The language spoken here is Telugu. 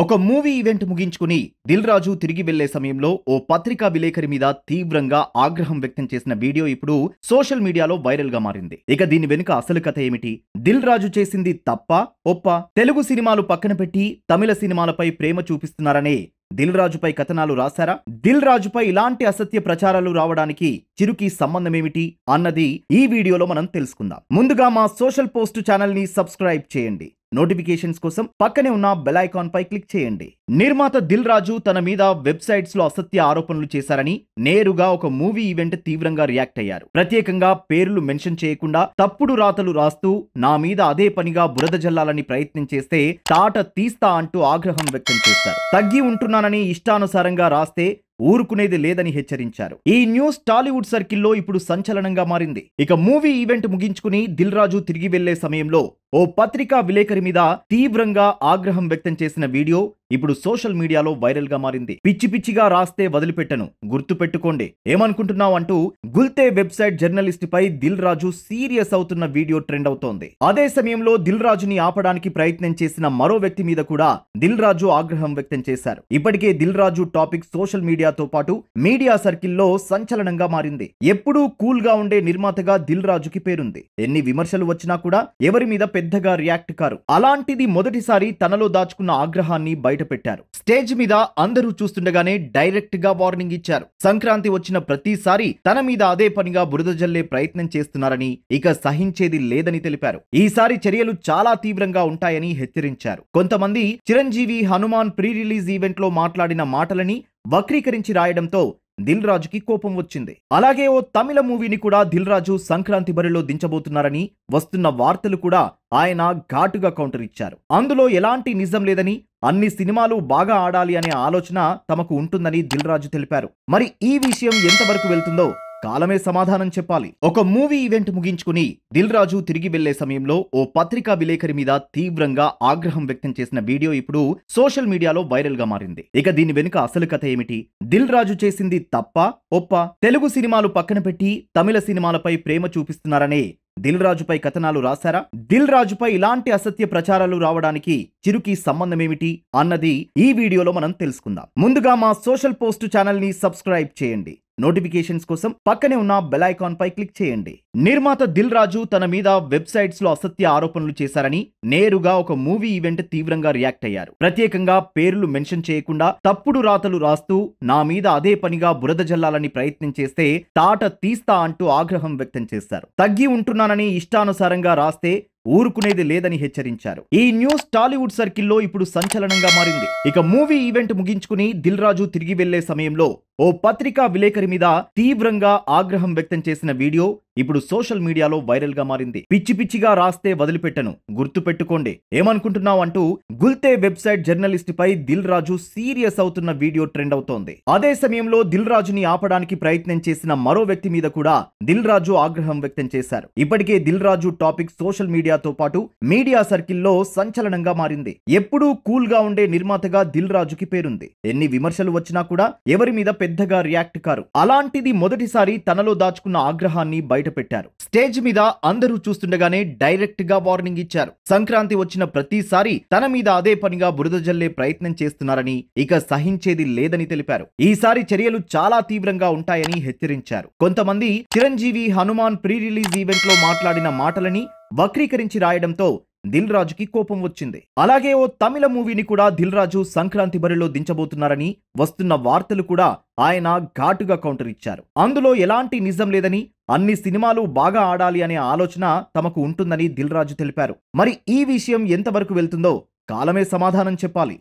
ఒక మూవీ ఈవెంట్ ముగించుకుని దిల్ రాజు తిరిగి వెళ్లే సమయంలో ఓ పత్రికా విలేకరి మీద తీవ్రంగా ఆగ్రహం వ్యక్తం చేసిన వీడియో ఇప్పుడు సోషల్ మీడియాలో వైరల్ గా మారింది. ఇక దీని వెనుక అసలు కథ ఏమిటి? దిల్ రాజు చేసింది తప్పా ఒప్పా? తెలుగు సినిమాలు పక్కన పెట్టి తమిళ సినిమాలపై ప్రేమ చూపిస్తున్నారనే దిల్ రాజుపై కథనాలు రాశారా? దిల్ రాజుపై ఇలాంటి అసత్య ప్రచారాలు రావడానికి చిరుకి సంబంధమేమిటి అన్నది ఈ వీడియోలో మనం తెలుసుకుందాం. ముందుగా మా సోషల్ పోస్ట్ ఛానల్ ని సబ్స్క్రైబ్ చేయండి. నోటిఫికేషన్స్ కోసం పక్కనే ఉన్న బెల్ ఐకాన్ పై క్లిక్ చేయండి. నిర్మాత దిల్ రాజు తన మీద వెబ్సైట్స్ లో అసత్య ఆరోపణలు చేశారని నేరుగా ఒక మూవీ ఈవెంట్ తీవ్రంగా రియాక్ట్ అయ్యారు. ప్రత్యేకంగా పేర్లు మెన్షన్ చేయకుండా తప్పుడు రాతలు రాస్తూ నా మీద అదే పనిగా బురద జల్లాలని ప్రయత్నం చేస్తే తాట తీస్తా అంటూ ఆగ్రహం వ్యక్తం చేశారు. తగ్గి ఉంటున్నానని ఇష్టానుసారంగా రాస్తే ఊరుకునేది లేదని హెచ్చరించారు. ఈ న్యూస్ టాలీవుడ్ సర్కిల్లో ఇప్పుడు సంచలనంగా మారింది. ఇక మూవీ ఈవెంట్ ముగించుకుని దిల్ రాజు తిరిగి వెళ్లే సమయంలో ఓ పత్రికా విలేకరి మీద తీవ్రంగా ఆగ్రహం వ్యక్తం చేసిన వీడియో ఇప్పుడు సోషల్ మీడియాలో వైరల్ గా మారింది. పిచ్చి పిచ్చిగా రాస్తే వదిలిపెట్టను, గుర్తు పెట్టుకోండి, ఏమనుకుంటున్నావు అంటూ గుల్తే వెబ్సైట్ జర్నలిస్ట్ పై దిల్ రాజు సీరియస్ అవుతున్న వీడియో ట్రెండ్ అవుతోంది. అదే సమయంలో దిల్ రాజుని ఆపడానికి ప్రయత్నం చేసిన మరో వ్యక్తి మీద కూడా దిల్ రాజు ఆగ్రహం వ్యక్తం చేశారు. ఇప్పటికే దిల్ రాజు టాపిక్ సోషల్ మీడియాతో పాటు మీడియా సర్కిల్లో సంచలనంగా మారింది. ఎప్పుడూ కూల్ గా ఉండే నిర్మాతగా దిల్ రాజుకి పేరుంది. ఎన్ని విమర్శలు వచ్చినా కూడా ఎవరి మీద పెద్దగా రియాక్ట్ కారు. అలాంటిది మొదటిసారి తనలో దాచుకున్న ఆగ్రహాన్ని బయటపెట్టారు. స్టేజ్ మీద అందరూ చూస్తుండగానే డైరెక్ట్ గా వార్నింగ్ ఇచ్చారు. సంక్రాంతి వచ్చిన ప్రతిసారి తన మీద అదే పనిగా బురద జల్లే ప్రయత్నం చేస్తున్నారని, ఇక సహించేది లేదని తెలిపారు. ఈసారి చర్యలు చాలా తీవ్రంగా ఉంటాయని హెచ్చరించారు. కొంతమంది Chiranjeevi Hanuman pre release event లో మాట్లాడిన మాటలని వక్రీకరించి రాయడంతో దిల్ రాజుకి కోపం వచ్చింది. అలాగే ఓ తమిళ మూవీని కూడా దిల్ రాజు సంక్రాంతి బరిలో దించబోతున్నారని వస్తున్న వార్తలు కూడా ఆయన ఘాటుగా కౌంటర్ ఇచ్చారు. అందులో ఎలాంటి నిజం లేదని, అన్ని సినిమాలు బాగా ఆడాలి అనే ఆలోచన తమకు ఉంటుందని దిల్ రాజు తెలిపారు. మరి ఈ విషయం ఎంతవరకు వెళ్తుందో కాలమే సమాధానం చెప్పాలి. ఒక మూవీ ఈవెంట్ ముగించుకుని దిల్ రాజు తిరిగి వెళ్లే సమయంలో ఓ పత్రికా విలేకరి మీద తీవ్రంగా ఆగ్రహం వ్యక్తం చేసిన వీడియో ఇప్పుడు సోషల్ మీడియాలో వైరల్ గా మారింది. ఇక దీని వెనుక అసలు కథ ఏమిటి? దిల్ రాజు చేసింది తప్పా ఒప్పా? తెలుగు సినిమాలు పక్కన పెట్టి తమిళ సినిమాలపై ప్రేమ చూపిస్తున్నారనే దిల్ రాజుపై కథనాలు రాశారా? దిల్ రాజుపై ఇలాంటి అసత్య ప్రచారాలు రావడానికి చిరుకి సంబంధమేమిటి అన్నది ఈ వీడియోలో మనం తెలుసుకుందాం. ముందుగా మా సోషల్ పోస్ట్ ఛానల్ ని సబ్స్క్రైబ్ చేయండి. నోటిఫికేషన్స్ కోసం పక్కనే ఉన్న బెల్ ఐకాన్ పై క్లిక్ చేయండి. నిర్మాత దిల్ రాజు తన మీద వెబ్సైట్స్ లో అసత్య ఆరోపణలు చేశారని నేరుగా ఒక మూవీ ఈవెంట్ తీవ్రంగా రియాక్ట్ అయ్యారు. ప్రత్యేకంగా పేర్లు మెన్షన్ చేయకుండా తప్పుడు రాతలు రాస్తూ నా మీద అదే పనిగా బురద జల్లాలని ప్రయత్నం చేస్తే తాట తీస్తా అంటూ ఆగ్రహం వ్యక్తం చేశారు. తగ్గి ఉంటున్నానని ఇష్టానుసారంగా రాస్తే ఊరుకునేది లేదని హెచ్చరించారు. ఈ న్యూస్ టాలీవుడ్ సర్కిల్లో ఇప్పుడు సంచలనంగా మారింది. ఇక మూవీ ఈవెంట్ ముగించుకుని దిల్ రాజు తిరిగి వెళ్లే సమయంలో ఓ పత్రికా విలేకరి మీద తీవ్రంగా ఆగ్రహం వ్యక్తం చేసిన వీడియో ఇప్పుడు సోషల్ మీడియాలో వైరల్ గా మారింది. పిచ్చి పిచ్చిగా రాస్తే వదిలిపెట్టను, గుర్తు పెట్టుకోండి, ఏమనుకుంటున్నావు అంటూ గుల్తే వెబ్సైట్ జర్నలిస్ట్ పై దిల్ రాజు సీరియస్ అవుతున్న వీడియో ట్రెండ్ అవుతోంది. అదే సమయంలో దిల్ రాజుని ఆపడానికి ప్రయత్నం చేసిన మరో వ్యక్తి మీద కూడా దిల్ రాజు ఆగ్రహం వ్యక్తం చేశారు. ఇప్పటికే దిల్ రాజు టాపిక్ సోషల్ మీడియాతో పాటు మీడియా సర్కిల్లో సంచలనంగా మారింది. ఎప్పుడూ కూల్ గా ఉండే నిర్మాతగా దిల్ రాజుకి పేరుంది. ఎన్ని విమర్శలు వచ్చినా కూడా ఎవరి మీద పెద్దగా రియాక్ట్ కారు. అలాంటిది మొదటిసారి తనలో దాచుకున్న ఆగ్రహాన్ని బయటపెట్టారు. స్టేజ్ మీద అందరూ చూస్తుండగానే డైరెక్ట్ గా వార్నింగ్ ఇచ్చారు. సంక్రాంతి వచ్చిన ప్రతిసారి తన మీద అదే పనిగా బురద జల్లే ప్రయత్నం చేస్తున్నారని, ఇక సహించేది లేదని తెలిపారు. ఈసారి చర్యలు చాలా తీవ్రంగా ఉంటాయని హెచ్చరించారు. కొంతమంది Chiranjeevi Hanuman pre release event లో మాట్లాడిన మాటలని వక్రీకరించి రాయడంతో దిల్ రాజుకి కోపం వచ్చింది. అలాగే ఓ తమిళ మూవీని కూడా దిల్ రాజు సంక్రాంతి బరిలో దించబోతున్నారని వస్తున్న వార్తలు కూడా ఆయన ఘాటుగా కౌంటర్ ఇచ్చారు. అందులో ఎలాంటి నిజం లేదని, అన్ని సినిమాలు బాగా ఆడాలి అనే ఆలోచన తమకు ఉంటుందని దిల్ రాజు తెలిపారు. మరి ఈ విషయం ఎంతవరకు వెళ్తుందో కాలమే సమాధానం చెప్పాలి.